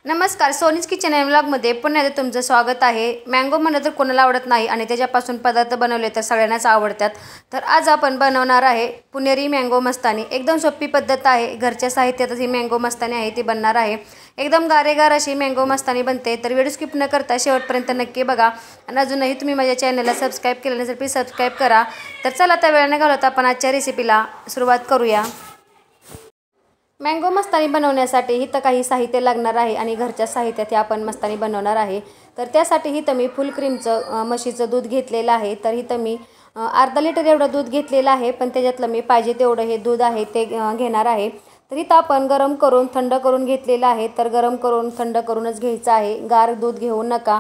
नमस्कार, सोनीज kitchen and व्लॉगमध्ये पुन्हा एकदा तुमचं स्वागत आहे। मँगो म्हणलं तर कोणाला आवडत नाही आणि त्याच्यापासून पदार्थ बनवले तर सगळ्यांनाच आवडतात। तर आज आपण बनवणार आहे पुणेरी मँगो मस्तानी। एकदम सोपी पद्धत आहे, घरच्या साहित्यातच ही मँगो मस्तानी आहे ती बनणार आहे। एकदम गारेगार अशी मँगो मस्तानी बनते। तर व्हिडिओ स्किप न करता शेवटपर्यंत नक्की बघा आणि अजूनही तुम्ही माझ्या चॅनलला सबस्क्राईब केलं नसेल प्लीज सबस्क्राईब करा। तर चला आता वेळ न घालवता आपण आजच्या रेसिपीला सुरुवात करूया। मँगो मस्तानी बनवण्यासाठी इथं काही साहित्य लागणार आहे आणि घरच्या साहित्यात हे आपण मस्तानी बनवणार आहे। तर त्यासाठी इथं मी फुल क्रीमचं म्हशीचं दूध घेतलेलं आहे। तर इथं मी अर्धा लिटर एवढं दूध घेतलेलं आहे, पण त्याच्यातलं मी पाहिजे तेवढं हे दूध आहे ते घेणार आहे। तर इथं आपण गरम करून थंड करून घेतलेलं आहे। तर गरम करून थंड करूनच घ्यायचं आहे, गार दूध घेऊ नका।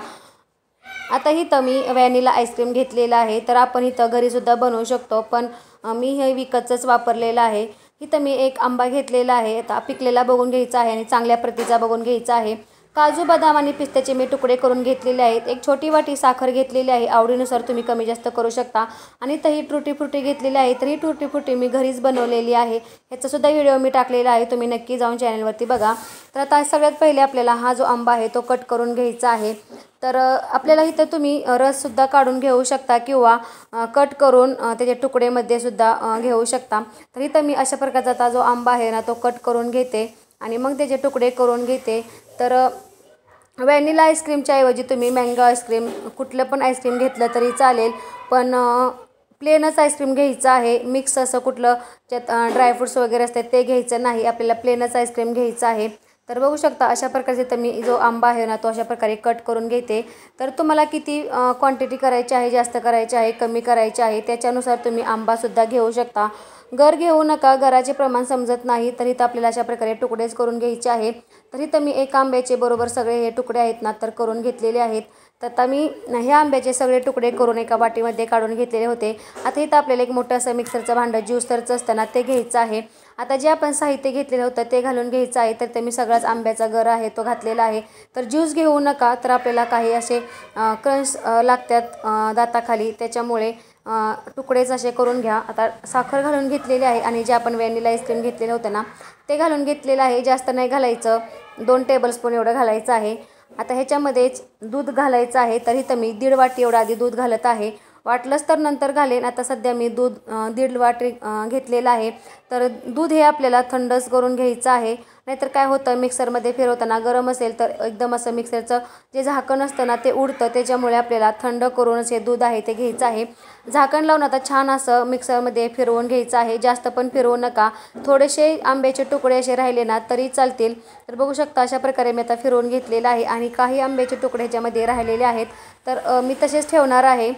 आता इथं मी व्हॅनिला आईस्क्रीम घेतलेला आहे। तर आपण इथं घरीसुद्धा बनवू शकतो, पण मी हे विकतचंच वापरलेलं आहे। इथं मी एक आंबा घेतलेला आहे, आता पिकलेला बघून घ्यायचा आहे आणि चांगल्या प्रतीचा बघून घ्यायचा आहे। काजू बदाम आणि पिस्त्याचे मी तुकडे करून घेतलेले आहेत। एक छोटी वाटी साखर घेतलेली आहे, आवडीनुसार तुम्ही कमी जास्त करू शकता। आणि इथं ही टुटी फ्रुटी घेतलेली आहे। तर ही टुटी फ्रुटी मी घरीच बनवलेली आहे, ह्याचासुद्धा व्हिडिओ मी टाकलेला आहे, तुम्ही नक्की जाऊन चॅनलवरती बघा। तर आता सगळ्यात पहिले आपल्याला हा जो आंबा आहे तो कट करून घ्यायचा आहे। तर आपल्याला इथं तुम्ही रससुद्धा काढून घेऊ शकता किंवा कट करून त्याच्या तुकडेमध्ये सुद्धा घेऊ शकता। तर इथं मी अशा प्रकारचा जो आंबा आहे ना तो कट करून घेते आणि मग त्याचे तुकडे करून घेते। तर व्हॅनिला आईस्क्रीमच्या ऐवजी तुम्ही मँगो आईस्क्रीम कुठलं पण आईस्क्रीम घेतलं तरी चालेल, पण प्लेनच आईस्क्रीम घ्यायचं आहे। मिक्स असं कुठलं ज्यात ड्रायफ्रूट्स वगैरे असतात ते घ्यायचं नाही, आपल्याला प्लेनच आईस्क्रीम घ्यायचं आहे। तर बघू शकता अशा प्रकारचे तर मी जो आंबा आहे ना तो अशा प्रकारे कट करून घेते। तर तुम्हाला किती क्वांटिटी करायची आहे, जास्त करायची आहे, कमी करायची आहे, त्याच्यानुसार तुम्ही आंबासुद्धा घेऊ शकता। गर घेऊ नका, गराचे प्रमाण समजत नाही। तर इथं आपल्याला अशा प्रकारे तुकडेच करून घ्यायचे आहे। तर इथं मी एक आंब्याचे बरोबर सगळे हे तुकडे आहेत ना तर करून घेतलेले आहेत। तर आता मी ह्या आंब्याचे सगळे तुकडे करून एका वाटीमध्ये काढून घेतलेले होते। आता इथं आपल्याला एक मोठं असं मिक्सरचं भांडं ज्यूसरचं असतं ना ते घ्यायचं आहे। आता जे आपण साहित्य घेतलेलं होतं ते घालून घ्यायचं आहे। तर ते मी सगळाच आंब्याचा गर आहे तो घातलेला आहे। तर ज्यूस घेऊ नका, तर आपल्याला काही असे क्रंच लागतात दाताखाली, त्याच्यामुळे तुकडेच असे करून घ्या। आता साखर घालून घेतलेली आहे आणि जे आपण व्हॅनिला आईस्क्रीम घेतलेलं होतं ना ते घालून घेतलेलं आहे। जास्त नाही घालायचं, 2 टेबलस्पून एवढं घालायचं आहे। आता ह्याच्यामध्येच दूध घालायचं आहे। तर इथं मी 1.5 वाटी एवढं आधी दूध घालत आहे, वाटलंच तर नंतर घालेन। आता सध्या मी दूध 1.5 वाटी घेतलेलं आहे। तर दूध हे आपल्याला थंडच करून घ्यायचं आहे, नाहीतर काय होतं मिक्सरमध्ये फिरवताना गरम असेल तर एकदम असं मिक्सरचं जे झाकण असतं ना ते उडतं, त्याच्यामुळे आपल्याला थंड करूनच हे दूध आहे ते घ्यायचं आहे। झाकण लावून आता छान असं मिक्सरमध्ये फिरवून घ्यायचं आहे, जास्त पण फिरवू नका, थोडेसे आंब्याचे तुकडे असे राहिले ना तरी चालतील। तर बघू शकता अशा प्रकारे मी आता फिरवून घेतलेलं आहे आणि काही आंब्याचे तुकडे ह्याच्यामध्ये राहिलेले आहेत, तर मी तसेच ठेवणार आहे।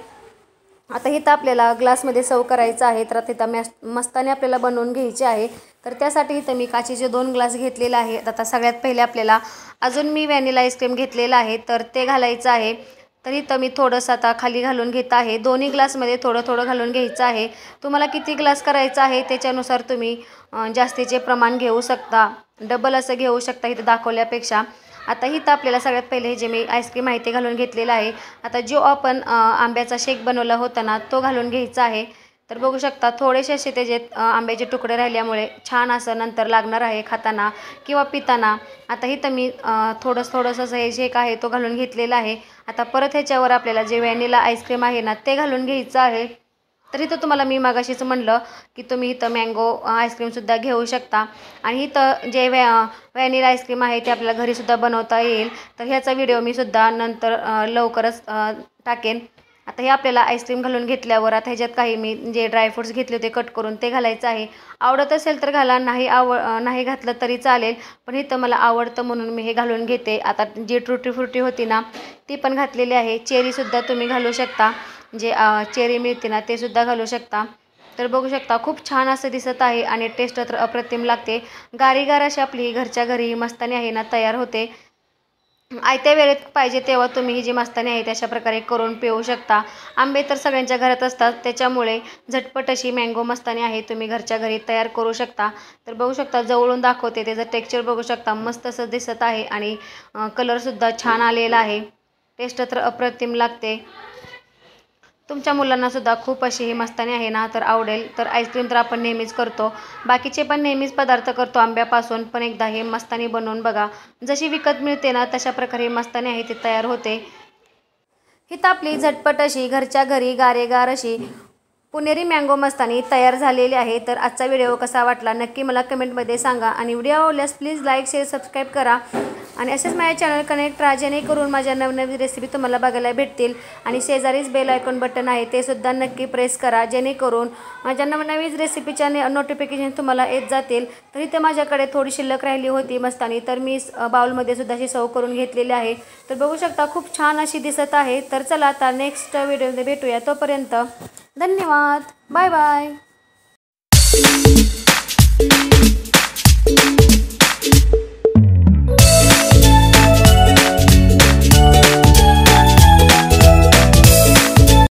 आता इथं आपल्याला ग्लासमध्ये सर्व करायचं आहे। तर तिथं मस्तानी आपल्याला बनवून घ्यायची आहे। तर त्यासाठी इथं मी काचेचे 2 ग्लास घेतलेले आहेत। आता सगळ्यात पहिले आपल्याला अजून मी व्हॅनिला आईस्क्रीम घेतलेलं आहे तर ते घालायचं आहे। तर इथं मी थोडंसं आता खाली घालून घेत आहे, दोन्ही ग्लासमध्ये थोडं थोडं घालून घ्यायचं आहे। तुम्हाला किती ग्लास करायचं आहे त्याच्यानुसार तुम्ही जास्तीचे प्रमाण घेऊ शकता, डबल असं घेऊ शकता इथं दाखवल्यापेक्षा। आता इथं आपल्याला सगळ्यात पहिले हे जे मी आईस्क्रीम आहे ते घालून घेतलेलं आहे। आता जो आपण आंब्याचा शेक बनवला होता ना तो घालून घ्यायचा आहे। तर बघू शकता थोडेसे असे त्याचे आंब्याचे तुकडे राहिल्यामुळे छान असं नंतर लागणार आहे खाताना किंवा पिताना। आता इथं मी थोडंसं हे शेक आहे तो घालून घेतलेला आहे। आता परत ह्याच्यावर आपल्याला जे व्हॅनिला आईस्क्रीम आहे ना ते घालून घ्यायचं आहे। तर इथं तुम्हाला मी मागाशीच म्हणलं की तुम्ही इथं मँगो आईस्क्रीमसुद्धा घेऊ शकता आणि इथं जे व्हॅनिला आईस्क्रीम आहे ते आपल्याला घरीसुद्धा बनवता येईल। तर ह्याचा व्हिडिओ मी सुद्धा नंतर लवकरच टाकेन। आता हे आपल्याला आईस्क्रीम घालून घेतल्यावर आता ह्याच्यात काही मी जे ड्रायफ्रूट्स घेतले होते कट करून ते घालायचं आहे। आवडत असेल तर घाला, नाही घातलं तरी चालेल, पण इथं मला आवडतं म्हणून मी हे घालून घेते। आता जी टुटी फ्रुटी होती ना ती पण घातलेली आहे, चेरीसुद्धा तुम्ही घालू शकता, जे चेरी मिळते ना ते सुद्धा घालू शकता। तर बघू शकता खूप छान असं दिसत आहे आणि टेस्ट तर अप्रतिम लागते। गारीगार अशी आपली घरच्या घरी मस्तानी आहे ना तयार होते। आयत्या वेळेत पाहिजे तेव्हा तुम्ही ही जी मस्तानी आहे अशा प्रकारे करून पिऊ शकता। आंबे तर सगळ्यांच्या घरात असतात, त्याच्यामुळे झटपट अशी मँगो मस्तानी आहे तुम्ही घरच्या घरी तयार करू शकता। तर बघू शकता जवळून दाखवते, त्याचं टेक्स्चर बघू शकता मस्त असं दिसत आहे आणि कलरसुद्धा छान आलेला आहे, टेस्ट तर अप्रतिम लागते। तुमच्या मुलांनासुद्धा खूप अशी ही मस्तानी आहे ना तर आवडेल. तर आईस्क्रीम तर आपण नेहमीच करतो, बाकीचे पण नेहमीच पदार्थ करतो आंब्यापासून, पण एकदा हे मस्तानी बनवून बघा. जशी विकत मिळते ना तशा प्रकारे मस्तानी आहे ती तयार होते. ही तर आपली झटपट अशी घरच्या घरी गारेगार अशी पुणेरी मँगो मस्तानी तयार झालेली आहे. तर आजचा व्हिडिओ कसा वाटला नक्की मला कमेंटमध्ये सांगा आणि व्हिडिओ आवडल्यास प्लीज लाईक शेअर सबस्क्राईब करा आणि असेच माझ्या चॅनल कनेक्ट राहा, जेणेकरून माझ्या नवनवीन रेसिपी तुम्हाला बघायला भेटतील. आणि शेजारीच बेल आयकॉन बटन आहे ते सुद्धा नक्की प्रेस करा, जेणेकरून माझ्या नवनवीन रेसिपीच्या नोटिफिकेशन तुम्हाला येत जातील. तर इथे माझ्याकडे थोडी शिल्लक राहिली होती मस्तानी, तर मी बाउलमध्ये सुद्धा अशी सर्व करून घेतलेली आहे. तर बघू शकता खूप छान अशी दिसत आहे. तर चला आता नेक्स्ट व्हिडिओमध्ये भेटूया, तोपर्यंत धन्यवाद. Bye bye.